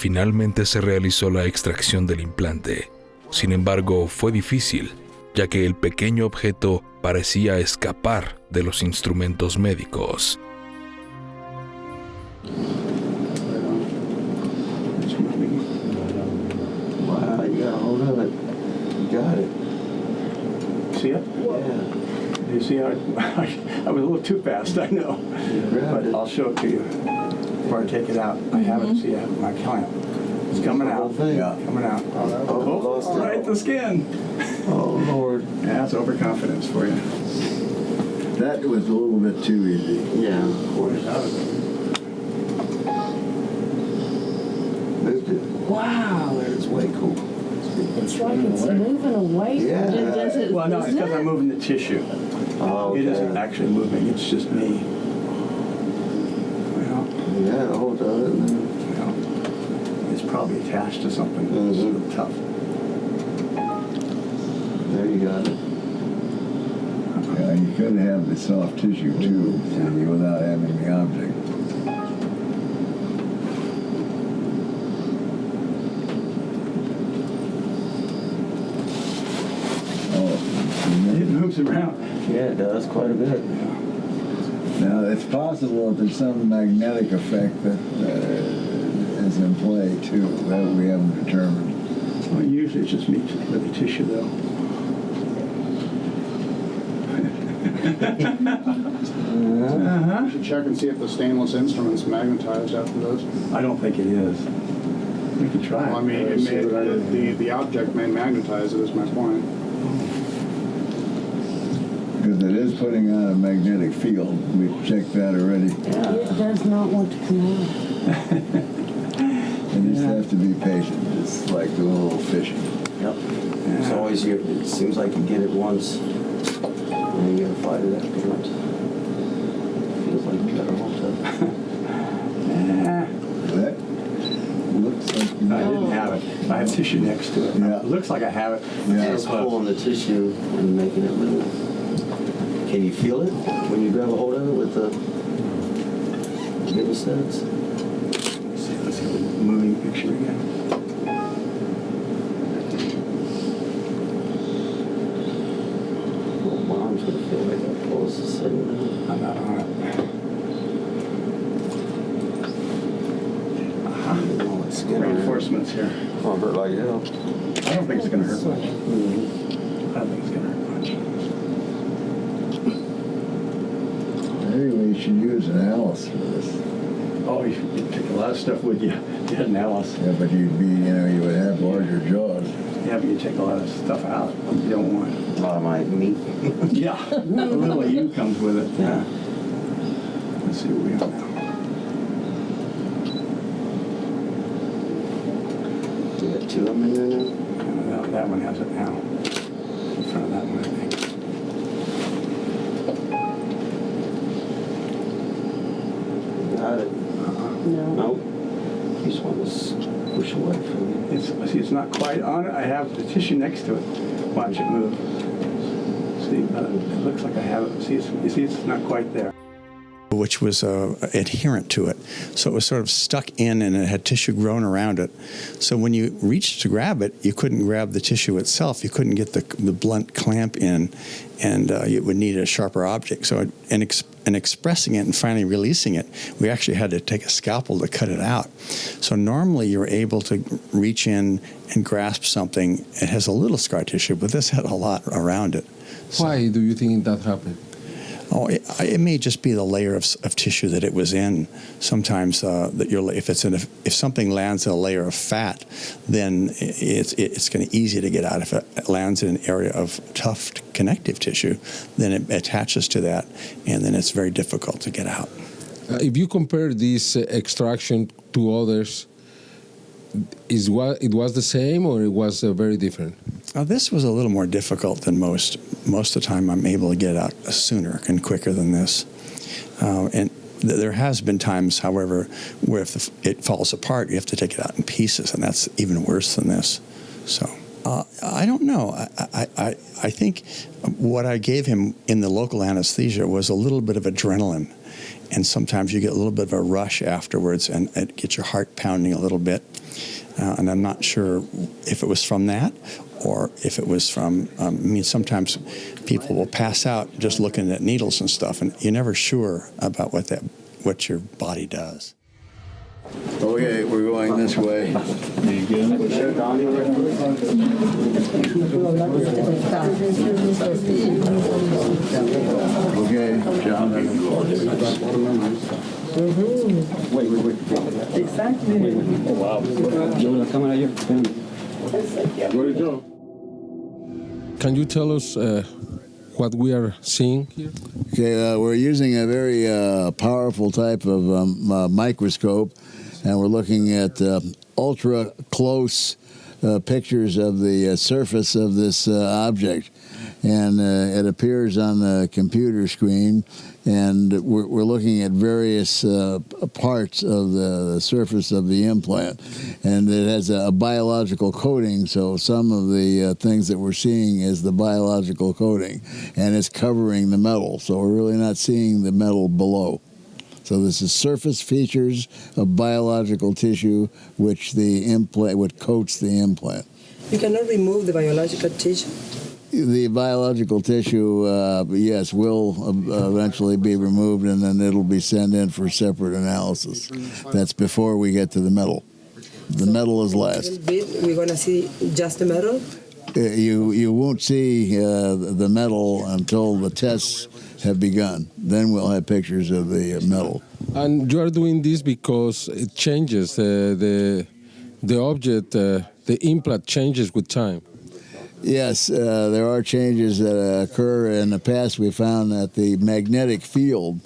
Finalmente se realizó la extracción del implante. Sin embargo, fue difícil, ya que el pequeño objeto parecía escapar de los instrumentos médicos. Wow, you got a hold of it. You got it. See it? Yeah. You see how I was a little too fast, I know. But I'll show it to you before I take it out. I have it, see, I have it in my clamp. It's coming out. Yeah. Coming out. Lost it. Right, the skin. Oh, Lord. Yeah, that's overconfidence for you. That was a little bit too easy. Yeah, of course. Moved it. Wow, it's way cool. It's like it's moving away. Yeah. Does it? Well, no, it's because I'm moving the tissue. Oh, okay. It isn't actually moving, it's just me. Well, Yeah, a hold of it. well, it's probably attached to something that's Mhm. tough. There you got it. Yeah, you could have the soft tissue too, see, without having the object. It moves around. Yeah, it does quite a bit. Now, it's possible that there's some magnetic effect that is in play too, that we haven't determined. Well, usually it's just me with the tissue, though. You should check and see if the stainless instrument's magnetized after those. I don't think it is. We could try. Well, I mean, it may, the object may magnetize it, is my point. Because it is putting on a magnetic field. We've checked that already. It does not want to come out. You just have to be patient. It's like the little fishing. Yep. It's always, it seems like you get it once, and you gotta fight it afterwards. Feels like you got a hold of it. That looks like you I didn't have it. I have tissue next to it. Yeah. It looks like I have it. Yeah. It's pulling the tissue and making it move. Can you feel it when you grab a hold of it with the getting studs? Let's see the moving picture again. Well, my arm's gonna feel like that pulls the same. I'm not on it. Oh, it's skin Reinforcements here. Oh, hurt like hell. I don't think it's going to hurt much. I don't think it's going to hurt much. Anyway, you should use an Alice for this. Oh, you take a lot of stuff with you. You had an Alice. Yeah, but you'd be, you would have larger jaws. Yeah, but you take a lot of stuff out. You don't want it. A lot of my meat. Yeah, a little you comes with it. Yeah. Let's see where we are now. You got two of them in there now? That one has it now. In front of that one, I think. Got it. No. Nope. You just want to push away from you. See, it's not quite on it. I have the tissue next to it. Watch it move. See, it looks like I have it. See, you see, it's not quite there. Which was adherent to it. So it was sort of stuck in and it had tissue growing around it. So when you reached to grab it, you couldn't grab the tissue itself. You couldn't get the blunt clamp in, and you would need a sharper object. So in expressing it and finally releasing it, we actually had to take a scalpel to cut it out. So normally you're able to reach in and grasp something. It has a little scar tissue, but this had a lot around it. So, why do you think that happened? oh, it may just be the layer of tissue that it was in. Sometimes if something lands in a layer of fat, then it's going to be easy to get out. If it lands in an area of tough connective tissue, then it attaches to that, and then it's very difficult to get out. If you compare this extraction to others, it was the same or it was very different? This was a little more difficult than most. Most of the time I'm able to get out sooner and quicker than this. And there has been times, however, where if it falls apart, you have to take it out in pieces, and that's even worse than this. So I don't know. I think what I gave him in the local anesthesia was a little bit of adrenaline. and sometimes you get a little bit of a rush afterwards, and it gets your heart pounding a little bit. And I'm not sure if it was from that or if it was from, sometimes people will pass out just looking at needles and stuff, and you're never sure about what your body does. Okay, we're going this way. Okay, John. Wait. Exactly. Oh, wow. Llevo la cámara yo. Where'd it go? Can you tell us what we are seeing here? Okay, we're using a very powerful type of microscope, and we're looking at ultra close pictures of the surface of this object. And it appears on the computer screen, and we're looking at various parts of the surface of the implant. And it has a biological coating, so some of the things that we're seeing is the biological coating, and it's covering the metal, so we're really not seeing the metal below. So this is surface features of biological tissue which coats the implant. You cannot remove the biological tissue? The biological tissue, yes, will eventually be removed, and then it'll be sent in for separate analysis. That's before we get to the metal. The metal is last. We're going to see just the metal? You won't see the metal until the tests have begun. Then we'll have pictures of the metal. And you are doing this because it changes, the object, the implant changes with time. Yes, there are changes that occur. In the past, we found that the magnetic field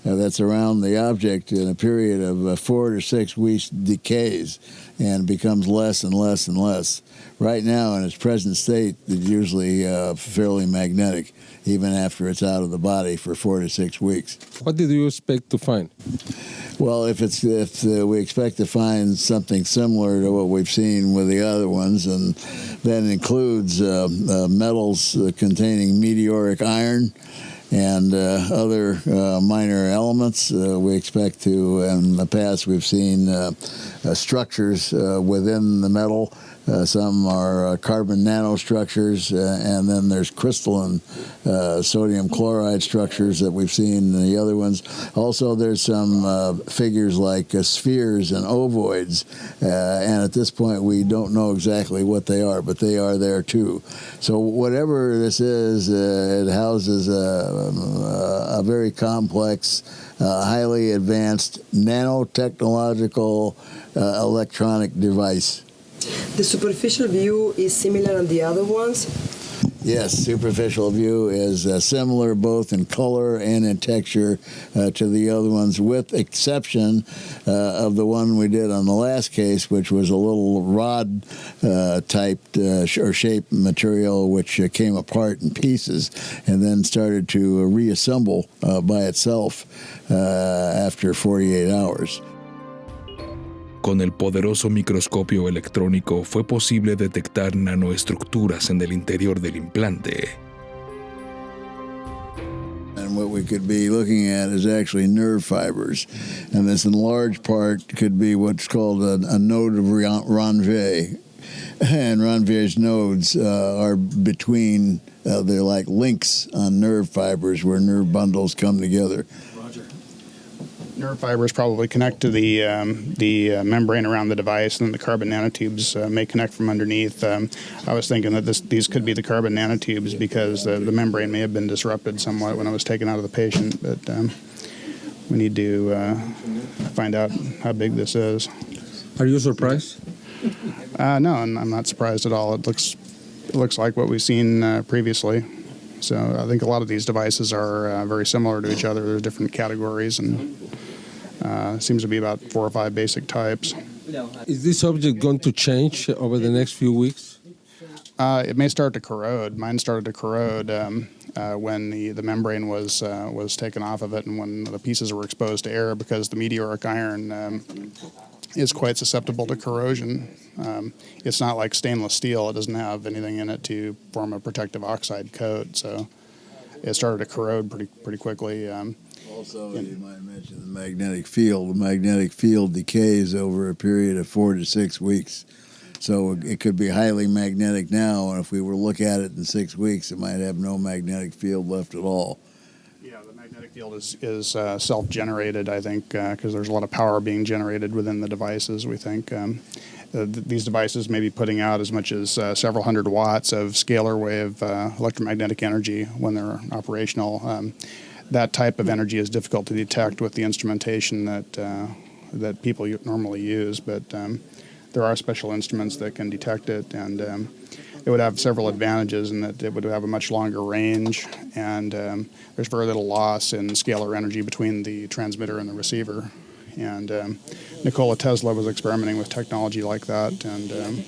that's around the object in a period of 4 to 6 weeks decays and becomes less and less and less. Right now, in its present state, it's usually fairly magnetic, even after it's out of the body for 4 to 6 weeks. What did you expect to find? Well, if we expect to find something similar to what we've seen with the other ones, and that includes metals containing meteoric iron and other minor elements, we expect to. In the past, we've seen structures within the metal. Some are carbon nanostructures, and then there's crystalline sodium chloride structures that we've seen in the other ones. Also, there's some figures like spheres and ovoids, and at this point we don't know exactly what they are, but they are there too. So whatever this is, it houses a very complex, highly advanced nanotechnological electronic device. The superficial view is similar on the other ones? Yes, superficial view is similar both in color and in texture to the other ones, with exception of the one we did on the last case, which was a little rod-typed or shaped material which came apart in pieces and then started to reassemble by itself after 48 hours. Con el poderoso microscopio electrónico fue posible detectar nanoestructuras en el interior del implante. And what we could be looking at is actually nerve fibers. And this in large part could be what's called a node of Ranvier. And Ranvier's nodes are between, they're like links on nerve fibers where nerve bundles come together. Nerve fibers probably connect to the membrane around the device, and then the carbon nanotubes may connect from underneath. I was thinking that these could be the carbon nanotubes because the membrane may have been disrupted somewhat when it was taken out of the patient, but we need to find out how big this is. Are you surprised? No, I'm not surprised at all. It looks like what we've seen previously. So I think a lot of these devices are very similar to each other. There's different categories, and seems to be about 4 or 5 basic types. Is this object going to change over the next few weeks? It may start to corrode. Mine started to corrode when the membrane was taken off of it, and when the pieces were exposed to air, because the meteoric iron is quite susceptible to corrosion. It's not like stainless steel. It doesn't have anything in it to form a protective oxide coat, so it started to corrode pretty quickly. Also, you might mention the magnetic field. The magnetic field decays over a period of 4 to 6 weeks. So it could be highly magnetic now, and if we were to look at it in 6 weeks, it might have no magnetic field left at all. Yeah, the magnetic field is self-generated, I think, because there's a lot of power being generated within the devices, we think. These devices may be putting out as much as several hundred watts of scalar wave electromagnetic energy when they're operational. That type of energy is difficult to detect with the instrumentation that people normally use, but there are special instruments that can detect it, and it would have several advantages in that it would have a much longer range, and there's very little loss in scalar energy between the transmitter and the receiver. And Nikola Tesla was experimenting with technology like that, and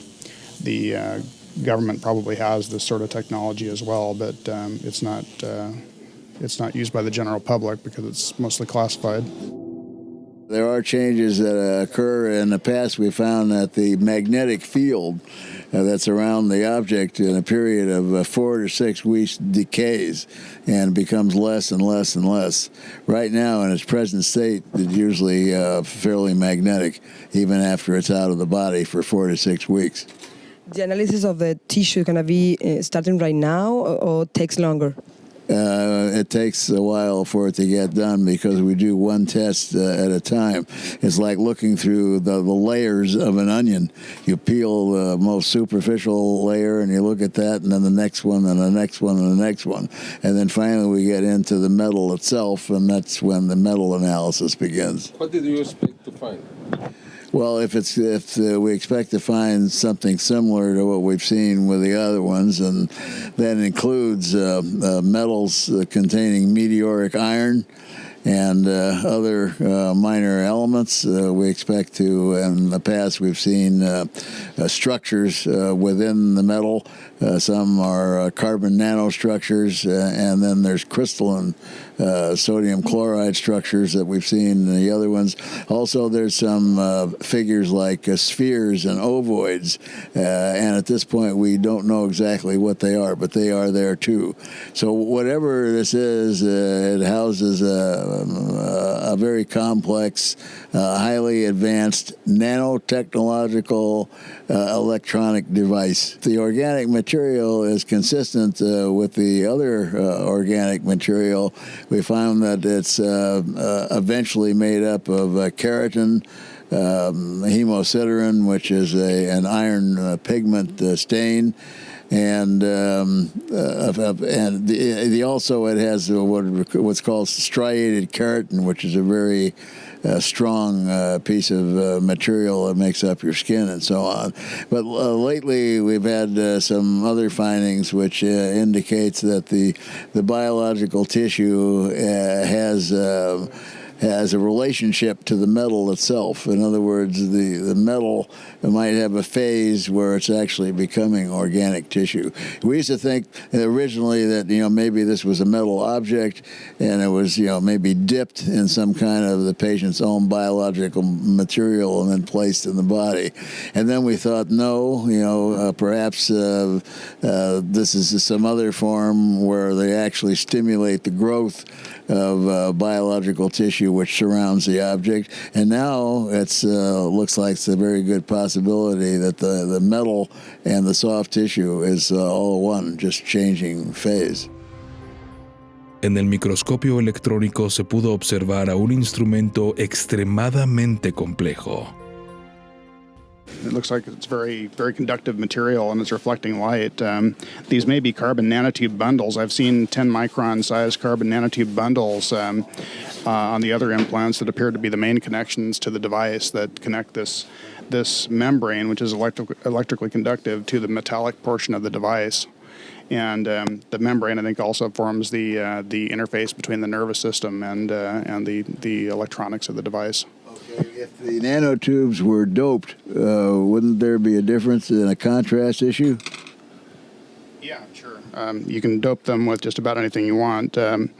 the government probably has this sort of technology as well, but it's not used by the general public because it's mostly classified. There are changes that occur. In the past, we found that the magnetic field that's around the object in a period of 4 to 6 weeks decays and becomes less and less and less. Right now, in its present state, it's usually fairly magnetic, even after it's out of the body for 4 to 6 weeks. The analysis of the tissue is going to be starting right now or takes longer? It takes a while for it to get done because we do one test at a time. It's like looking through the layers of an onion. You peel the most superficial layer and you look at that, and then the next one and the next one and the next one. And then finally we get into the metal itself, and that's when the metal analysis begins. What did you expect to find? Well, if we expect to find something similar to what we've seen with the other ones, and that includes metals containing meteoric iron and other minor elements, we expect to. In the past, we've seen structures within the metal. Some are carbon nanostructures, and then there's crystalline sodium chloride structures that we've seen in the other ones. Also, there's some figures like spheres and ovoids, and at this point we don't know exactly what they are, but they are there too. So whatever this is, it houses a very complex, highly advanced nanotechnological electronic device. The organic material is consistent with the other organic material. We found that it's eventually made up of keratin, hemosiderin, which is an iron pigment stain, and also it has what's called striated keratin, which is a very strong piece of material that makes up your skin and so on. But lately we've had some other findings which indicates that the biological tissue has a relationship to the metal itself. In other words, the metal might have a phase where it's actually becoming organic tissue. We used to think originally that, maybe this was a metal object and it was, maybe dipped in some kind of the patient's own biological material and then placed in the body. And then we thought, no, perhaps this is some other form where they actually stimulate the growth of biological tissue which surrounds the object. And now it looks like it's a very good possibility that the metal and the soft tissue is all one, just changing phase. En el microscopio electrónico se pudo observar a un instrumento extremadamente complejo. It looks like it's very, very conductive material and it's reflecting light. These may be carbon nanotube bundles. I've seen 10-micron sized carbon nanotube bundles on the other implants that appear to be the main connections to the device that connect this membrane, which is electrically conductive, to the metallic portion of the device. And the membrane, I think, also forms the interface between the nervous system and the electronics of the device. Okay. If the nanotubes were doped, wouldn't there be a difference in a contrast issue? Yeah, sure. You can dope them with just about anything you want. The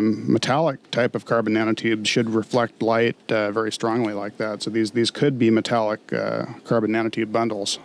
metallic type of carbon nanotubes should reflect light very strongly like that. So these could be metallic carbon nanotube bundles.